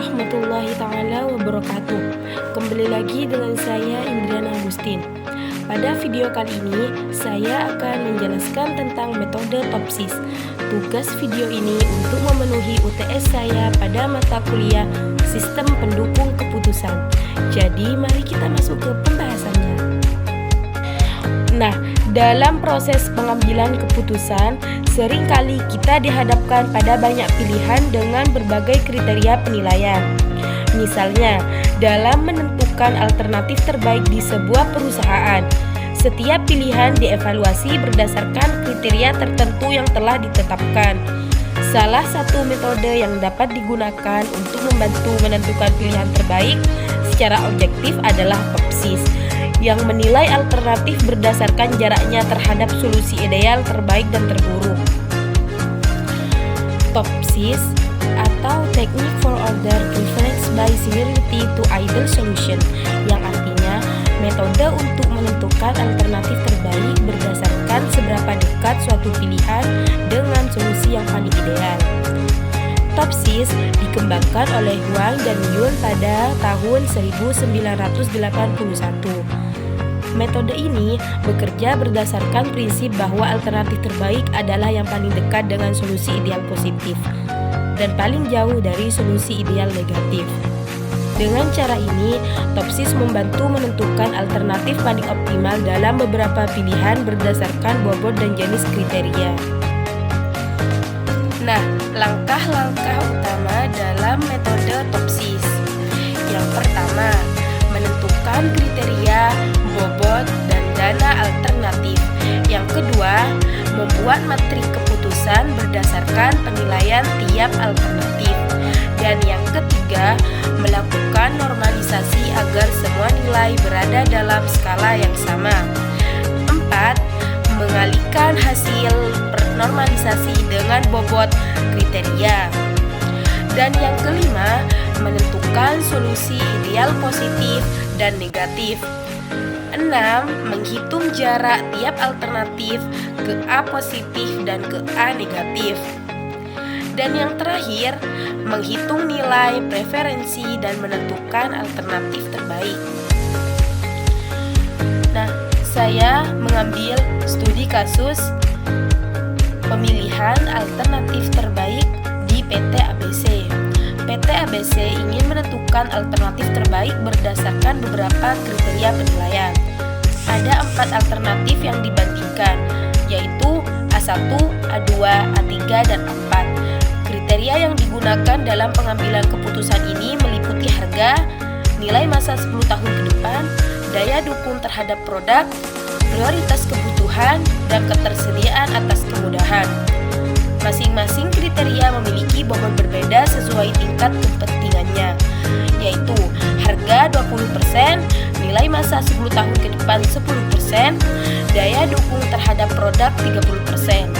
warahmatullahi taala wabarakatuh. Kembali lagi dengan saya Indriana Agustin. Pada video kali ini saya akan menjelaskan tentang metode TOPSIS. Tugas video ini untuk memenuhi UTS saya pada mata kuliah Sistem Pendukung Keputusan. Jadi mari kita masuk ke pembahasannya. Nah, dalam proses pengambilan keputusan, seringkali kita dihadapkan pada banyak pilihan dengan berbagai kriteria penilaian. Misalnya, dalam menentukan alternatif terbaik di sebuah perusahaan, setiap pilihan dievaluasi berdasarkan kriteria tertentu yang telah ditetapkan. Salah satu metode yang dapat digunakan untuk membantu menentukan pilihan terbaik secara objektif adalah TOPSIS, yang menilai alternatif berdasarkan jaraknya terhadap solusi ideal, terbaik, dan terburuk. TOPSIS atau Technique for Order Preference by Similarity to Ideal Solution, yang artinya metode untuk menentukan alternatif terbaik berdasarkan seberapa dekat suatu pilihan dengan solusi yang paling ideal. TOPSIS dikembangkan oleh Huang dan Yun pada tahun 1981. Metode ini bekerja berdasarkan prinsip bahwa alternatif terbaik adalah yang paling dekat dengan solusi ideal positif dan paling jauh dari solusi ideal negatif. Dengan cara ini, TOPSIS membantu menentukan alternatif paling optimal dalam beberapa pilihan berdasarkan bobot dan jenis kriteria. Nah, langkah-langkah utama dalam metode TOPSIS. Yang pertama, menentukan kriteria, bobot, dan dana alternatif. Yang kedua, membuat matrik keputusan berdasarkan penilaian tiap alternatif. Dan yang ketiga, melakukan normalisasi agar semua nilai berada dalam skala yang sama. 4. Mengalihkan hasil normalisasi dengan bobot kriteria. Dan yang kelima, menentukan solusi ideal positif dan negatif. 6. Menghitung jarak tiap alternatif ke A positif dan ke A negatif. Dan yang terakhir, menghitung nilai preferensi dan menentukan alternatif terbaik. Nah, saya mengambil studi kasus pemilihan alternatif terbaik di PT ABC. PT ABC ingin menentukan alternatif terbaik berdasarkan beberapa kriteria penilaian. Ada 4 alternatif yang dibandingkan, yaitu A1, A2, A3, dan A4. Kriteria yang digunakan dalam pengambilan keputusan ini meliputi harga, nilai masa 10 tahun ke depan, daya dukung terhadap produk, prioritas kebutuhan, dan ketersediaan atas kemudahan. Masing-masing kriteria memiliki bobot berbeda sesuai tingkat kepentingannya, yaitu harga 20%, nilai masa 10 tahun ke depan 10%, daya dukung terhadap produk 30%,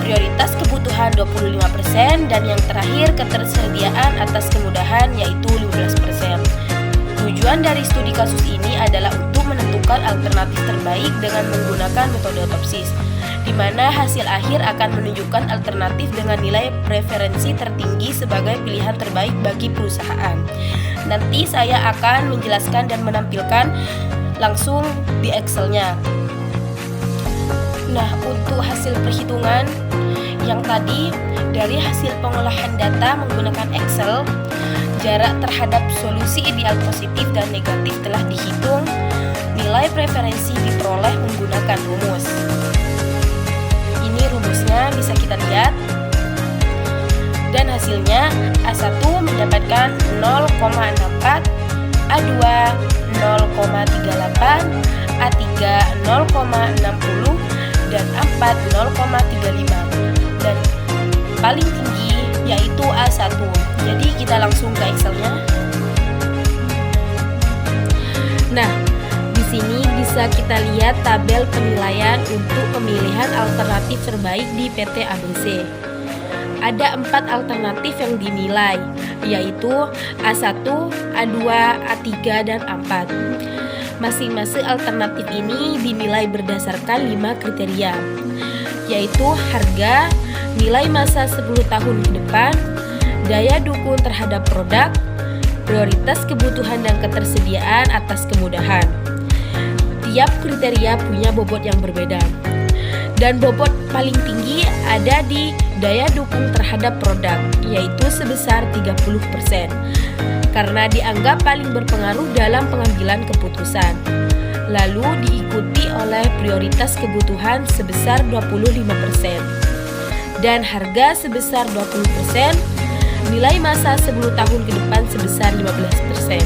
prioritas kebutuhan 25%, dan yang terakhir ketersediaan atas kemudahan yaitu 15%. Tujuan dari studi kasus ini adalah untuk menentukan alternatif terbaik dengan menggunakan metode TOPSIS, di mana hasil akhir akan menunjukkan alternatif dengan nilai preferensi tertinggi sebagai pilihan terbaik bagi perusahaan. Nanti saya akan menjelaskan dan menampilkan langsung di Excel-nya. Nah, untuk hasil perhitungan yang tadi dari hasil pengolahan data menggunakan Excel, jarak terhadap solusi ideal positif dan negatif telah dihitung. Nilai preferensi diperoleh menggunakan rumus. Ini rumusnya bisa kita lihat. Dan hasilnya A1 mendapatkan 0,64, A2 0,38, A3 0,60, dan A4 0,35. Dan paling tinggi yaitu A1. Jadi kita langsung ke Excel-nya. Nah, di sini bisa kita lihat tabel penilaian untuk pemilihan alternatif terbaik di PT ABC. Ada 4 alternatif yang dinilai, yaitu A1, A2, A3, dan A4. Masing-masing alternatif ini dinilai berdasarkan 5 kriteria, yaitu harga, nilai masa 10 tahun ke depan, daya dukung terhadap produk, prioritas kebutuhan dan ketersediaan atas kemudahan. Tiap kriteria punya bobot yang berbeda. Dan bobot paling tinggi ada di daya dukung terhadap produk, yaitu sebesar 30%, karena dianggap paling berpengaruh dalam pengambilan keputusan. Lalu diikuti oleh prioritas kebutuhan sebesar 25%, dan harga sebesar 20%, nilai masa 10 tahun ke depan sebesar 15%,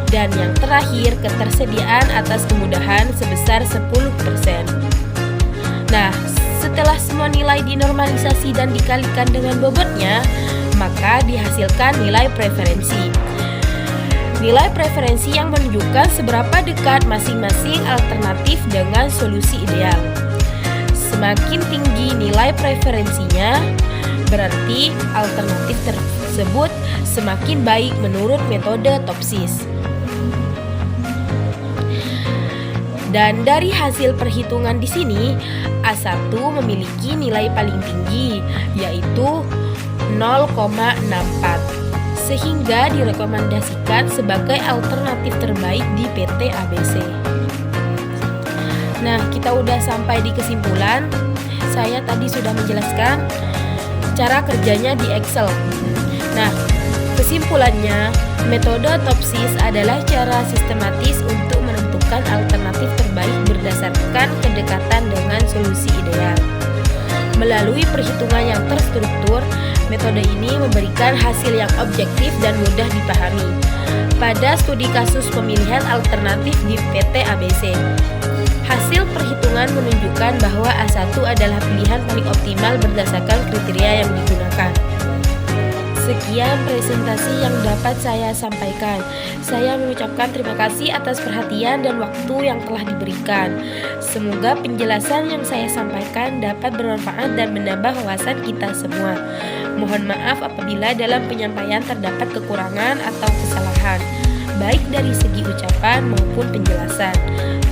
dan yang terakhir ketersediaan atas kemudahan sebesar 10%. Nah, setelah semua nilai dinormalisasi dan dikalikan dengan bobotnya, maka dihasilkan nilai preferensi. Nilai preferensi yang menunjukkan seberapa dekat masing-masing alternatif dengan solusi ideal. Semakin tinggi nilai preferensinya, berarti alternatif tersebut semakin baik menurut metode Topsis. Dan dari hasil perhitungan di sini, A1 memiliki nilai paling tinggi, yaitu 0,64, sehingga direkomendasikan sebagai alternatif terbaik di PT ABC. Nah, kita udah sampai di kesimpulan. Saya tadi sudah menjelaskan cara kerjanya di Excel. Nah, kesimpulannya, metode Topsis adalah cara sistematis untuk menentukan alternatif terbaik berdasarkan kedekatan dengan solusi ideal. Melalui perhitungan yang terstruktur, metode ini memberikan hasil yang objektif dan mudah dipahami. Pada studi kasus pemilihan alternatif di PT ABC, hasil perhitungan menunjukkan bahwa A1 adalah pilihan paling optimal berdasarkan kriteria yang digunakan. Sekian presentasi yang dapat saya sampaikan. Saya mengucapkan terima kasih atas perhatian dan waktu yang telah diberikan. Semoga penjelasan yang saya sampaikan dapat bermanfaat dan menambah wawasan kita semua. Mohon maaf apabila dalam penyampaian terdapat kekurangan atau kesalahan, baik dari segi ucapan maupun penjelasan.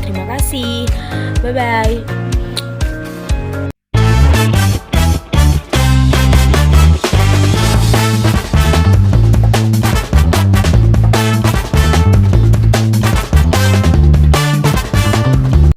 Terima kasih. Bye-bye.